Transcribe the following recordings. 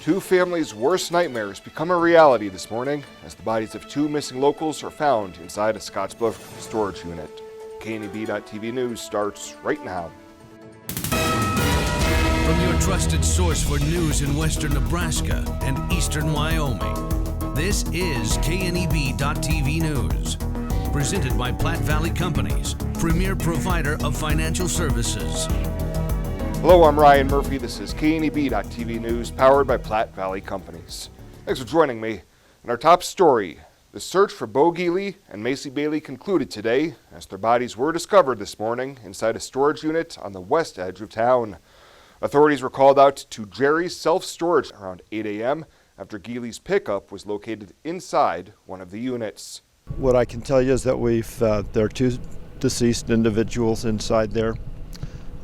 Two families' worst nightmares become a reality this morning as the bodies of two missing locals are found inside a Scottsbluff storage unit. KNEB.TV News starts right now. From your trusted source for news in western Nebraska and eastern Wyoming, this is KNEB.TV News. Presented by Platte Valley Companies, premier provider of financial services. Hello, I'm Ryan Murphy. This is KNEB.TV News, powered by Platte Valley Companies. Thanks for joining me. In our top story, the search for Bo Geely and Macy Bailey concluded today as their bodies were discovered this morning inside a storage unit on the west edge of town. Authorities were called out to Jerry's self-storage around 8 a.m. after Geely's pickup was located inside one of the units. What I can tell you is that there are two deceased individuals inside there.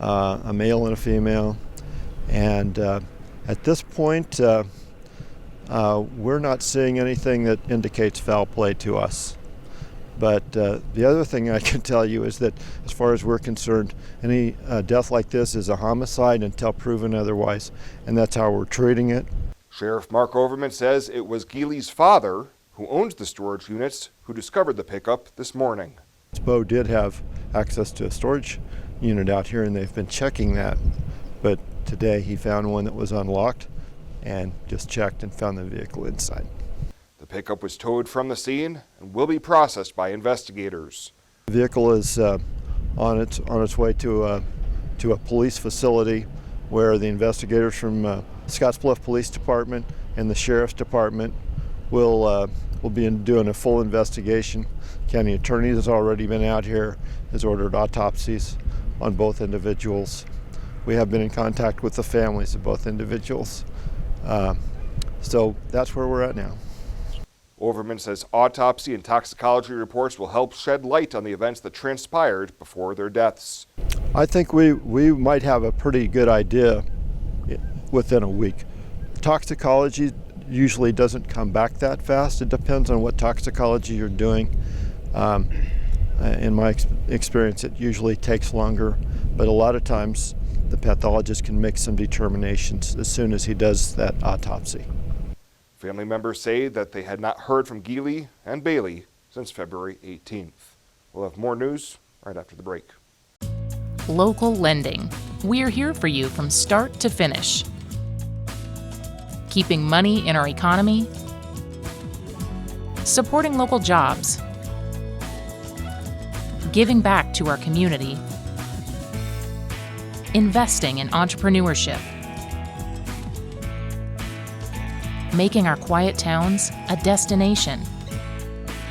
A male and a female, and at this point we're not seeing anything that indicates foul play to us. But the other thing I can tell you is that as far as we're concerned, any death like this is a homicide until proven otherwise, and that's how we're treating it. Sheriff Mark Overman says it was Geely's father, who owns the storage units, who discovered the pickup this morning. Bo did have access to a storage unit out here, and they've been checking that, but today he found one that was unlocked and just checked and found the vehicle inside. The pickup was towed from the scene and will be processed by investigators. The vehicle is on its way to a police facility where the investigators from Scottsbluff Police Department and the Sheriff's Department will be doing a full investigation. County attorney has already been out here, has ordered autopsies on both individuals. We have been in contact with the families of both individuals. So that's where we're at now. Overman says autopsy and toxicology reports will help shed light on the events that transpired before their deaths. I think we might have a pretty good idea within a week. Toxicology usually doesn't come back that fast. It depends on what toxicology you're doing. In my experience, it usually takes longer, but a lot of times the pathologist can make some determinations as soon as he does that autopsy. Family members say that they had not heard from Geely and Bailey since February 18th. We'll have more news right after the break. Local lending. We're here for you from start to finish. Keeping money in our economy, supporting local jobs, giving back to our community, investing in entrepreneurship, making our quiet towns a destination.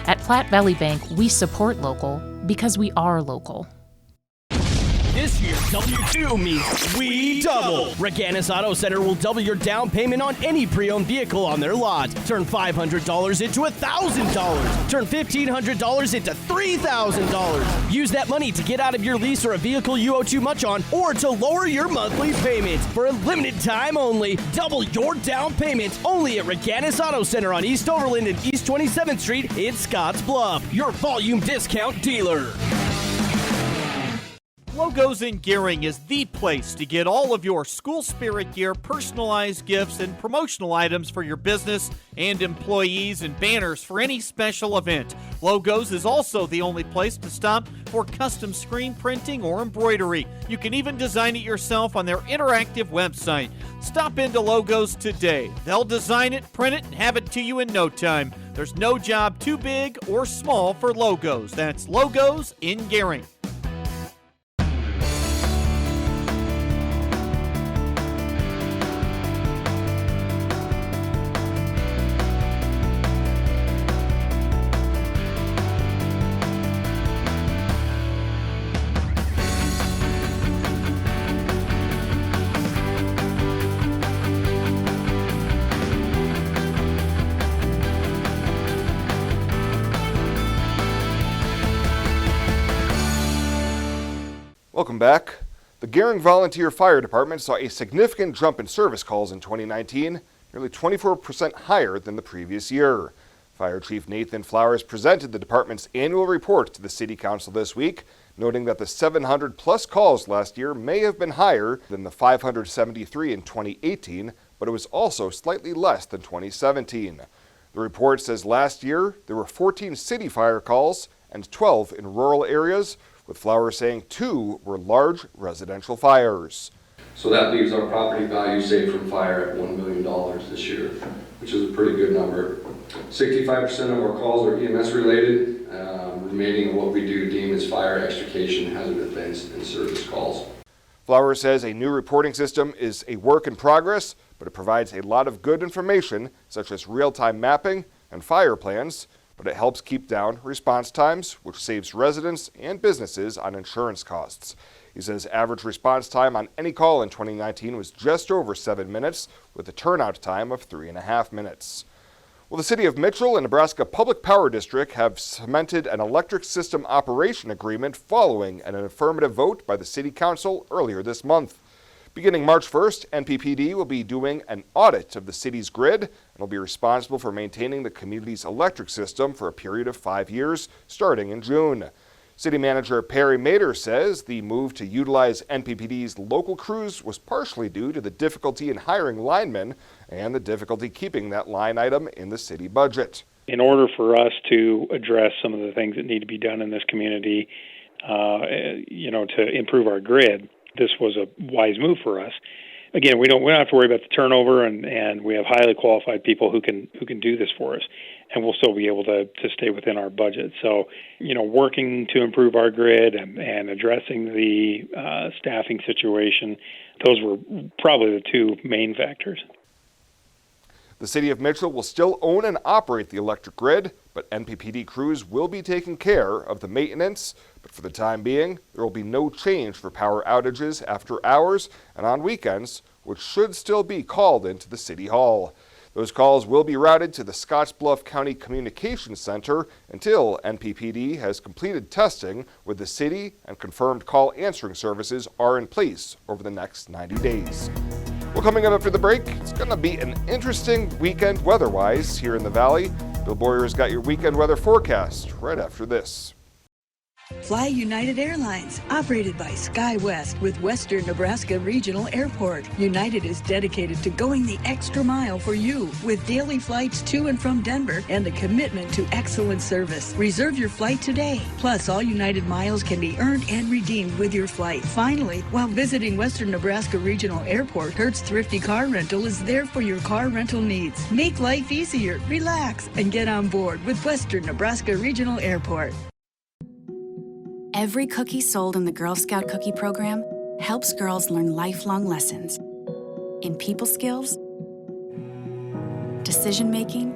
At Platte Valley Bank, we support local because we are local. This year, W2 means we double. Reganis Auto Center will double your down payment on any pre-owned vehicle on their lot. Turn $500 into $1,000. Turn $1,500 into $3,000. Use that money to get out of your lease or a vehicle you owe too much on, or to lower your monthly payment. For a limited time only, double your down payment only at Reganis Auto Center on East Overland and East 27th Street in Scottsbluff, your volume discount dealer. Logos in Gering is the place to get all of your school spirit gear, personalized gifts, and promotional items for your business and employees, and banners for any special event. Logos is also the only place to stop for custom screen printing or embroidery. You can even design it yourself on their interactive website. Stop into Logos today. They'll design it, print it, and have it to you in no time. There's no job too big or small for Logos. That's Logos in Gering. Welcome back. The Gering Volunteer Fire Department saw a significant jump in service calls in 2019, nearly 24% higher than the previous year. Fire Chief Nathan Flowers presented the department's annual report to the City Council this week, noting that the 700-plus calls last year may have been higher than the 573 in 2018, but it was also slightly less than 2017. The report says last year there were 14 city fire calls and 12 in rural areas, with Flowers saying 2 were large residential fires. So that leaves our property value saved from fire at $1 million this year, which is a pretty good number. 65% of our calls are EMS related, remaining what we do deem as fire extrication, hazard events, and service calls. Flowers says a new reporting system is a work in progress, but it provides a lot of good information, such as real-time mapping and fire plans, but it helps keep down response times, which saves residents and businesses on insurance costs. He says average response time on any call in 2019 was just over 7 minutes, with a turnout time of 3.5 minutes. Well, the City of Mitchell and Nebraska Public Power District have cemented an electric system operation agreement following an affirmative vote by the City Council earlier this month. Beginning March 1st, NPPD will be doing an audit of the city's grid and will be responsible for maintaining the community's electric system for a period of 5 years, starting in June. City Manager Perry Mader says the move to utilize NPPD's local crews was partially due to the difficulty in hiring linemen and the difficulty keeping that line item in the city budget. In order for us to address some of the things that need to be done in this community, to improve our grid, this was a wise move for us. Again, we don't have to worry about the turnover, and we have highly qualified people who can do this for us, and we'll still be able to stay within our budget. So, working to improve our grid and addressing the staffing situation, those were probably the two main factors. The City of Mitchell will still own and operate the electric grid, but NPPD crews will be taking care of the maintenance. But for the time being, there will be no change for power outages after hours and on weekends, which should still be called into the City Hall. Those calls will be routed to the Scottsbluff County Communications Center until NPPD has completed testing with the city and confirmed call answering services are in place over the next 90 days. Well, coming up after the break, it's going to be an interesting weekend weather-wise here in the Valley. Bill Boyer's got your weekend weather forecast right after this. Fly United Airlines, operated by SkyWest with Western Nebraska Regional Airport. United is dedicated to going the extra mile for you with daily flights to and from Denver and a commitment to excellent service. Reserve your flight today. Plus, all United miles can be earned and redeemed with your flight. Finally, while visiting Western Nebraska Regional Airport, Hertz Thrifty Car Rental is there for your car rental needs. Make life easier, relax, and get on board with Western Nebraska Regional Airport. Every cookie sold in the Girl Scout Cookie Program helps girls learn lifelong lessons in people skills, decision-making,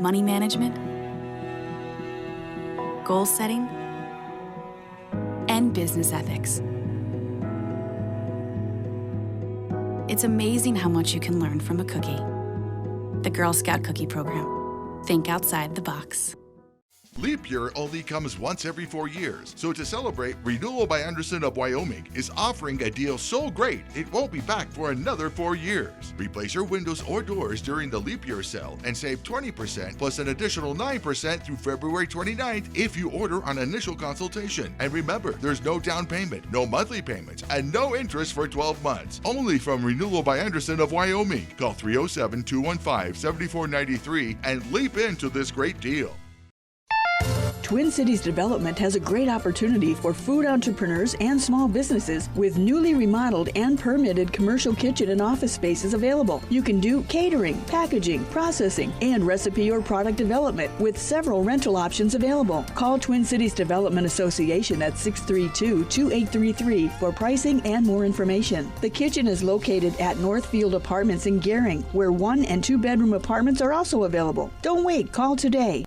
money management, goal setting, and business ethics. It's amazing how much you can learn from a cookie. The Girl Scout Cookie Program. Think outside the box. Leap year only comes once every 4 years, so to celebrate, Renewal by Anderson of Wyoming is offering a deal so great it won't be back for another 4 years. Replace your windows or doors during the leap year sale and save 20% plus an additional 9% through February 29th if you order on initial consultation. And remember, there's no down payment, no monthly payments, and no interest for 12 months. Only from Renewal by Anderson of Wyoming. Call 307-215-7493 and leap into this great deal. Twin Cities Development has a great opportunity for food entrepreneurs and small businesses with newly remodeled and permitted commercial kitchen and office spaces available. You can do catering, packaging, processing, and recipe or product development with several rental options available. Call Twin Cities Development Association at 632-2833 for pricing and more information. The kitchen is located at Northfield Apartments in Gering, where 1- and 2-bedroom apartments are also available. Don't wait, call today.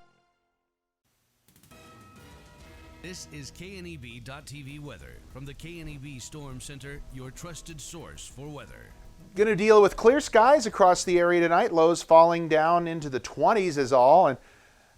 This is KNEB.TV weather from the KNEB Storm Center, your trusted source for weather. Going to deal with clear skies across the area tonight. Lows falling down into the 20s is all, and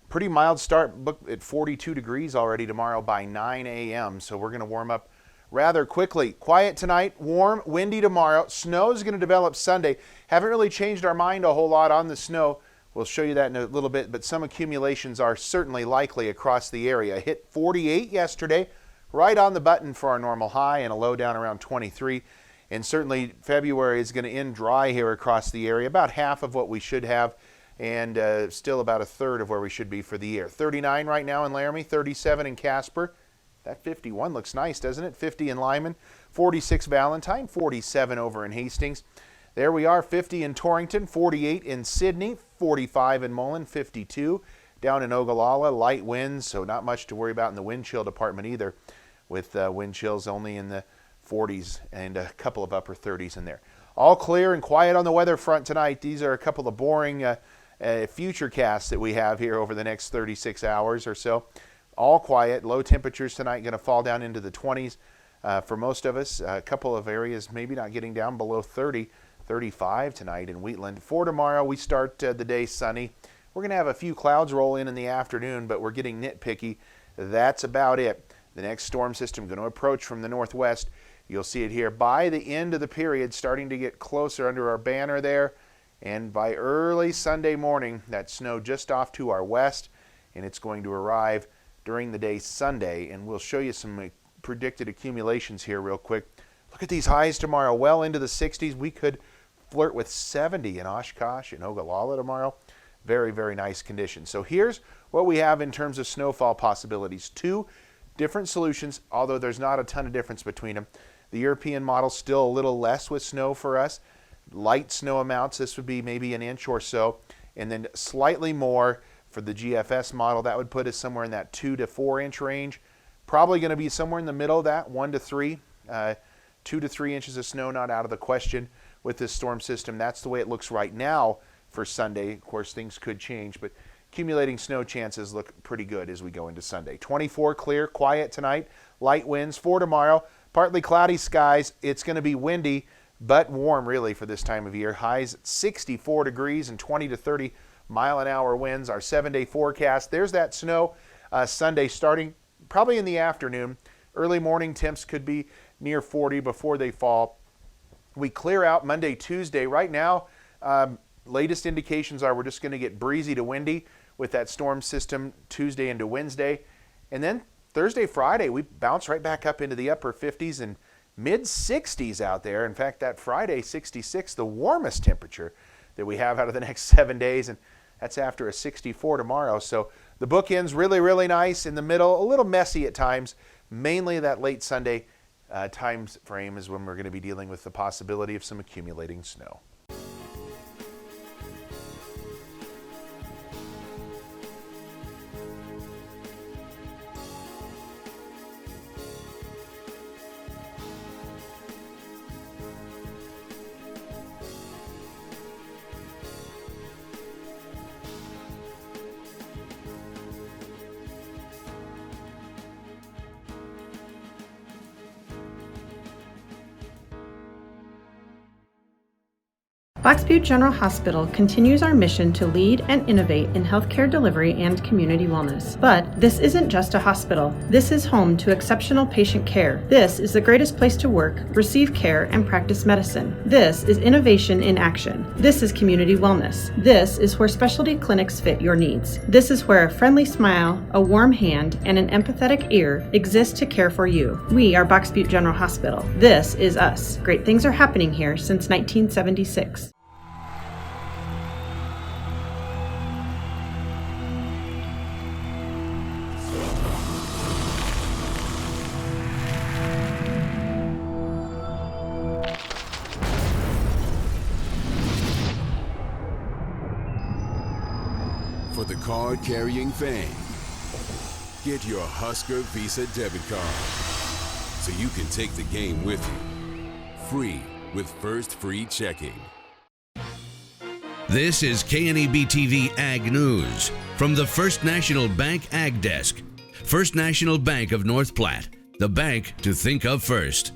pretty mild start. Booked at 42 degrees already tomorrow by 9 a.m. So we're going to warm up rather quickly. Quiet tonight, warm, windy tomorrow. Snow is going to develop Sunday. Haven't really changed our mind a whole lot on the snow. We'll show you that in a little bit, but some accumulations are certainly likely across the area. Hit 48 yesterday, right on the button for our normal high, and a low down around 23. And certainly February is going to end dry here across the area, about half of what we should have, and still about a third of where we should be for the year. 39 right now in Laramie, 37 in Casper. That 51 looks nice, doesn't it? 50 in Lyman, 46 Valentine, 47 over in Hastings. There we are, 50 in Torrington, 48 in Sidney, 45 in Mullen, 52 down in Ogallala. Light winds, so not much to worry about in the wind chill department either, with wind chills only in the 40s and a couple of upper 30s in there. All clear and quiet on the weather front tonight. These are a couple of boring future casts that we have here over the next 36 hours or so. All quiet. Low temperatures tonight going to fall down into the 20s for most of us. A couple of areas maybe not getting down below 30, 35 tonight in Wheatland. For tomorrow, we start the day sunny. We're going to have a few clouds roll in the afternoon, but we're getting nitpicky. That's about it. The next storm system going to approach from the northwest. You'll see it here by the end of the period, starting to get closer under our banner there. And by early Sunday morning, that snow just off to our west, and it's going to arrive during the day Sunday. And we'll show you some predicted accumulations here real quick. Look at these highs tomorrow, well into the 60s. We could flirt with 70 in Oshkosh and Ogallala tomorrow. Very, very nice conditions. So here's what we have in terms of snowfall possibilities. 2 different solutions, although there's not a ton of difference between them. The European model still a little less with snow for us. Light snow amounts, this would be maybe an inch or so, and then slightly more for the GFS model. That would put us somewhere in that 2 to 4 inch range. Probably going to be somewhere in the middle of that, 1 to 3. 2 to 3 inches of snow not out of the question with this storm system. That's the way it looks right now for Sunday. Of course, things could change, but accumulating snow chances look pretty good as we go into Sunday. 24 clear, quiet tonight, light winds. For tomorrow, partly cloudy skies. It's going to be windy, but warm really for this time of year. Highs at 64 degrees and 20 to 30 mile-an-hour winds. Our 7-day forecast. There's that snow Sunday starting probably in the afternoon. Early morning temps could be near 40 before they fall. We clear out Monday, Tuesday. Right now, latest indications are we're just going to get breezy to windy with that storm system Tuesday into Wednesday. And then Thursday, Friday, we bounce right back up into the upper 50s and mid-60s out there. In fact, that Friday, 66, the warmest temperature that we have out of the next 7 days, and that's after a 64 tomorrow. So the bookends really, really nice. In the middle, a little messy at times. Mainly that late Sunday time frame is when we're going to be dealing with the possibility of some accumulating snow. Box Butte General Hospital continues our mission to lead and innovate in healthcare delivery and community wellness. But this isn't just a hospital. This is home to exceptional patient care. This is the greatest place to work, receive care, and practice medicine. This is innovation in action. This is community wellness. This is where specialty clinics fit your needs. This is where a friendly smile, a warm hand, and an empathetic ear exist to care for you. We are Box Butte General Hospital. This is us. Great things are happening here since 1976. For the card-carrying fan, get your Husker Visa debit card so you can take the game with you. Free with First Free Checking. This is KNEB TV Ag News from the First National Bank Ag Desk. First National Bank of North Platte, the bank to think of first.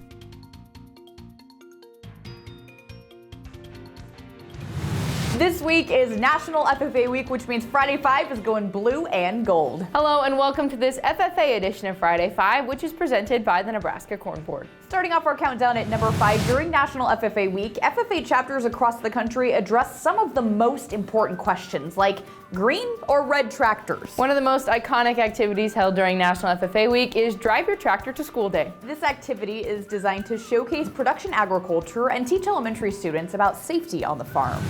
This week is National FFA Week, which means Friday 5 is going blue and gold. Hello and welcome to this FFA edition of Friday 5, which is presented by the Nebraska Corn Board. Starting off our countdown at number 5, during National FFA Week, FFA chapters across the country address some of the most important questions, like green or red tractors. One of the most iconic activities held during National FFA Week is Drive Your Tractor to School Day. This activity is designed to showcase production agriculture and teach elementary students about safety on the farm.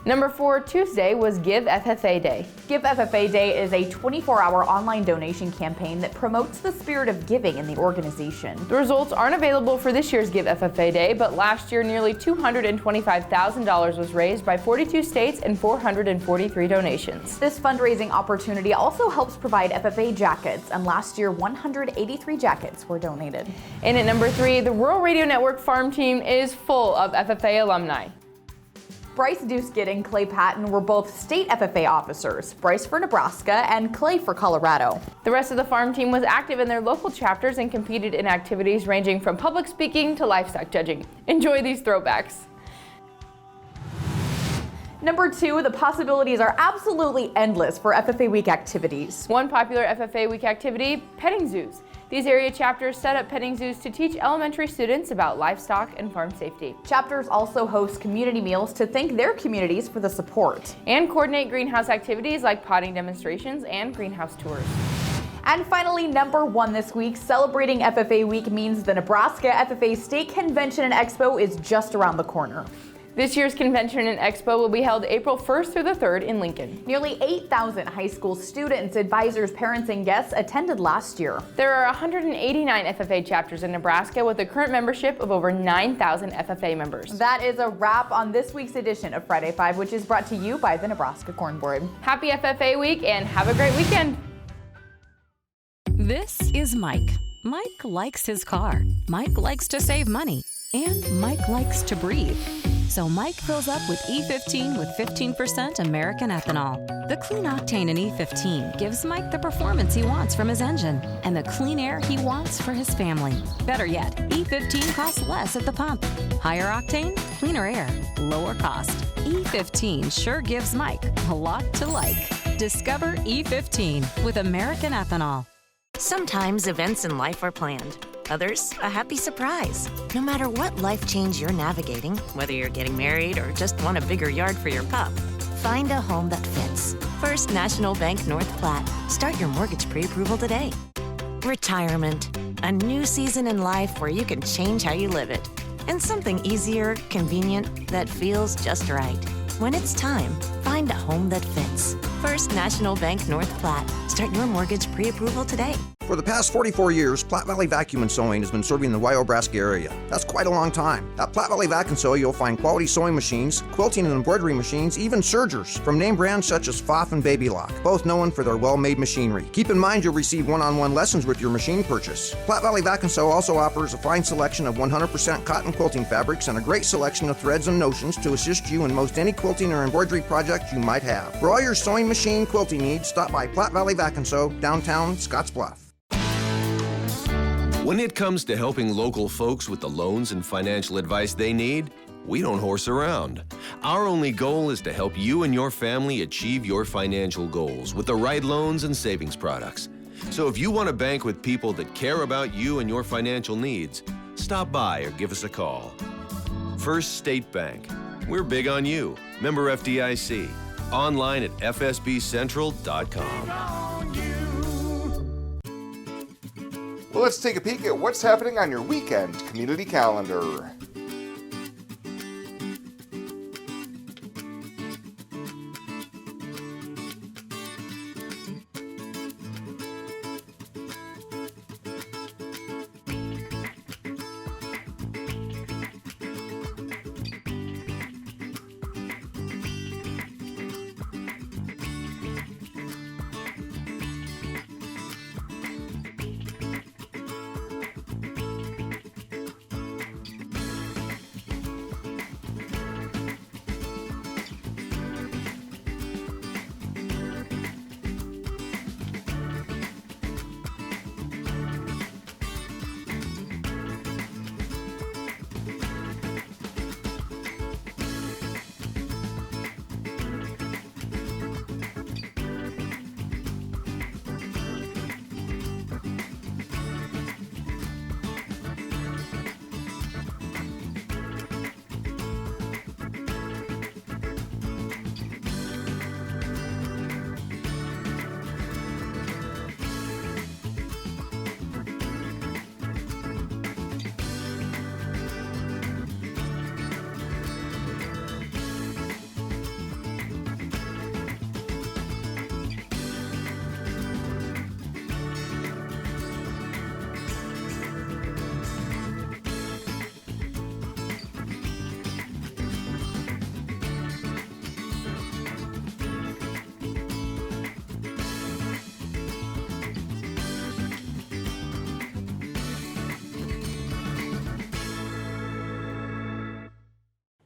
Number 4, Tuesday was Give FFA Day. Give FFA Day is a 24-hour online donation campaign that promotes the spirit of giving in the organization. The results aren't available for this year's Give FFA Day, but last year nearly $225,000 was raised by 42 states and 443 donations. This fundraising opportunity also helps provide FFA jackets, and last year 183 jackets were donated. And at number 3, the Rural Radio Network farm team is full of FFA alumni. Bryce Duskett and Clay Patton were both state FFA officers, Bryce for Nebraska and Clay for Colorado. The rest of the farm team was active in their local chapters and competed in activities ranging from public speaking to livestock judging. Enjoy these throwbacks. Number 2, the possibilities are absolutely endless for FFA Week activities. One popular FFA Week activity, petting zoos. These area chapters set up petting zoos to teach elementary students about livestock and farm safety. Chapters also host community meals to thank their communities for the support. And coordinate greenhouse activities like potting demonstrations and greenhouse tours. And finally, number 1 this week, celebrating FFA Week means the Nebraska FFA State Convention and Expo is just around the corner. This year's convention and expo will be held April 1st through the 3rd in Lincoln. Nearly 8,000 high school students, advisors, parents, and guests attended last year. There are 189 FFA chapters in Nebraska with a current membership of over 9,000 FFA members. That is a wrap on this week's edition of Friday 5, which is brought to you by the Nebraska Corn Board. Happy FFA Week and have a great weekend. This is Mike. Mike likes his car. Mike likes to save money. And Mike likes to breathe. So Mike fills up with E15 with 15% American ethanol. The clean octane in E15 gives Mike the performance he wants from his engine and the clean air he wants for his family. Better yet, E15 costs less at the pump. Higher octane, cleaner air, lower cost. E15 sure gives Mike a lot to like. Discover E15 with American ethanol. Sometimes events in life are planned. Others, a happy surprise. No matter what life change you're navigating, whether you're getting married or just want a bigger yard for your pup, find a home that fits. First National Bank North Platte. Start your mortgage pre-approval today. Retirement. A new season in life where you can change how you live it. And something easier, convenient, that feels just right. When it's time, find a home that fits. First National Bank North Platte. Start your mortgage pre-approval today. For the past 44 years, Platte Valley Vacuum and Sewing has been serving the Wyobraska area. That's quite a long time. At Platte Valley Vac and Sew, you'll find quality sewing machines, quilting and embroidery machines, even sergers from name brands such as Pfaff and Baby Lock, both known for their well-made machinery. Keep in mind you'll receive one-on-one lessons with your machine purchase. Platte Valley Vac and Sew also offers a fine selection of 100% cotton quilting fabrics and a great selection of threads and notions to assist you in most any quilting or embroidery project you might have. For all your sewing machine quilting needs, stop by Platte Valley Vac and Sew, downtown Scottsbluff. When it comes to helping local folks with the loans and financial advice they need, we don't horse around. Our only goal is to help you and your family achieve your financial goals with the right loans and savings products. So if you want to bank with people that care about you and your financial needs, stop by or give us a call. First State Bank. We're big on you. Member FDIC. Online at fsbcentral.com. Well, let's take a peek at what's happening on your weekend community calendar.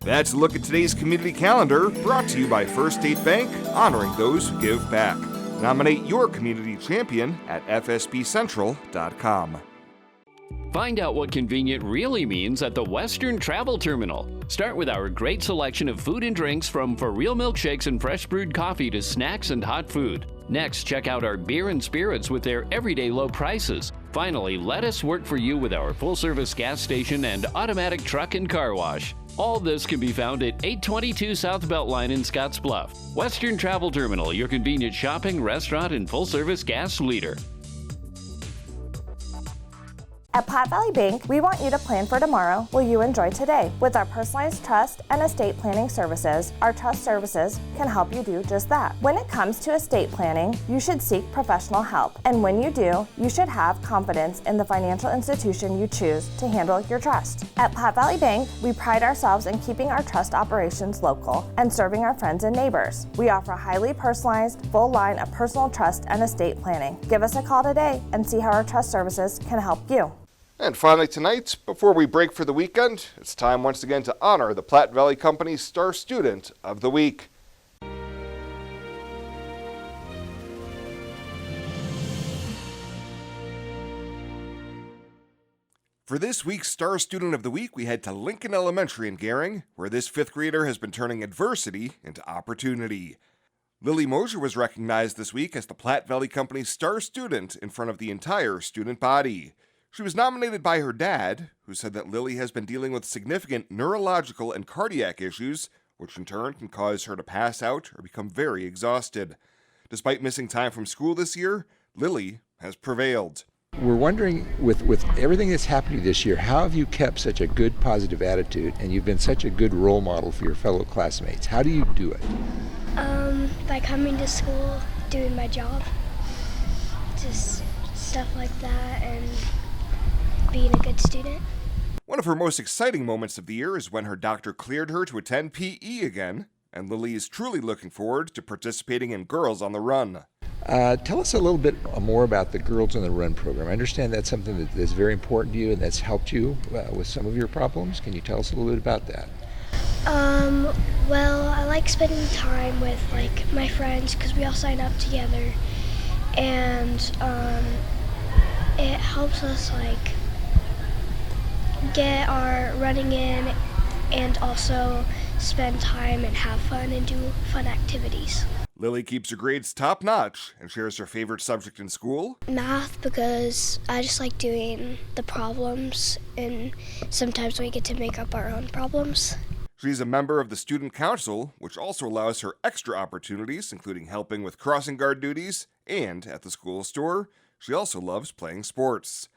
That's a look at today's community calendar, brought to you by First State Bank, honoring those who give back. Nominate your community champion at fsbcentral.com. Find out what convenient really means at the Western Travel Terminal. Start with our great selection of food and drinks, from for real milkshakes and fresh brewed coffee to snacks and hot food. Next, check out our beer and spirits with their everyday low prices. Finally, let us work for you with our full-service gas station and automatic truck and car wash. All this can be found at 822 South Beltline in Scottsbluff. Western Travel Terminal, your convenient shopping, restaurant, and full-service gas leader. At Platte Valley Bank, we want you to plan for tomorrow while you enjoy today. With our personalized trust and estate planning services, our trust services can help you do just that. When it comes to estate planning, you should seek professional help. And when you do, you should have confidence in the financial institution you choose to handle your trust. At Platte Valley Bank, we pride ourselves in keeping our trust operations local and serving our friends and neighbors. We offer a highly personalized, full line of personal trust and estate planning. Give us a call today and see how our trust services can help you. And finally tonight, before we break for the weekend, it's time once again to honor the Platte Valley Company's Star Student of the Week. For this week's Star Student of the Week, we head to Lincoln Elementary in Gering, where this fifth grader has been turning adversity into opportunity. Lily Mosier was recognized this week as the Platte Valley Company's Star Student in front of the entire student body. She was nominated by her dad, who said that Lily has been dealing with significant neurological and cardiac issues, which in turn can cause her to pass out or become very exhausted. Despite missing time from school this year, Lily has prevailed. We're wondering, with everything that's happening this year, how have you kept such a good, positive attitude, and you've been such a good role model for your fellow classmates? How do you do it? By coming to school, doing my job, just stuff like that, and being a good student. One of her most exciting moments of the year is when her doctor cleared her to attend PE again, and Lily is truly looking forward to participating in Girls on the Run. Tell us a little bit more about the Girls on the Run program. I understand that's something that's very important to you and that's helped you with some of your problems. Can you tell us a little bit about that? Well, I like spending time with my friends because we all sign up together, and it helps us get our running in and also spend time and have fun and do fun activities. Lily keeps her grades top-notch and shares her favorite subject in school. Math, because I just like doing the problems, and sometimes we get to make up our own problems. She's a member of the Student Council, which also allows her extra opportunities, including helping with crossing guard duties, and at the school store, she also loves playing sports.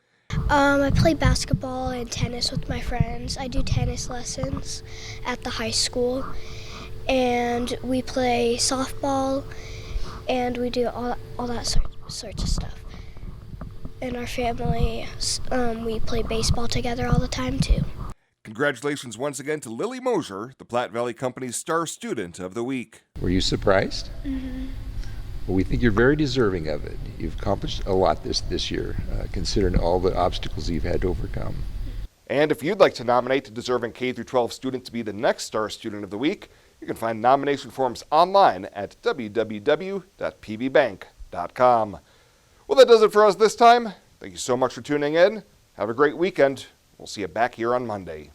I play basketball and tennis with my friends. I do tennis lessons at the high school, and we play softball, and we do all that sorts of stuff. In our family, we play baseball together all the time too. Congratulations once again to Lily Mosier, the Platte Valley Company's Star Student of the Week. Were you surprised? Mm-hmm. Well, we think you're very deserving of it. You've accomplished a lot this year, considering all the obstacles you've had to overcome. And if you'd like to nominate a deserving K-12 student to be the next Star Student of the Week, you can find nomination forms online at www.pbbank.com. Well, that does it for us this time. Thank you so much for tuning in. Have a great weekend. We'll see you back here on Monday.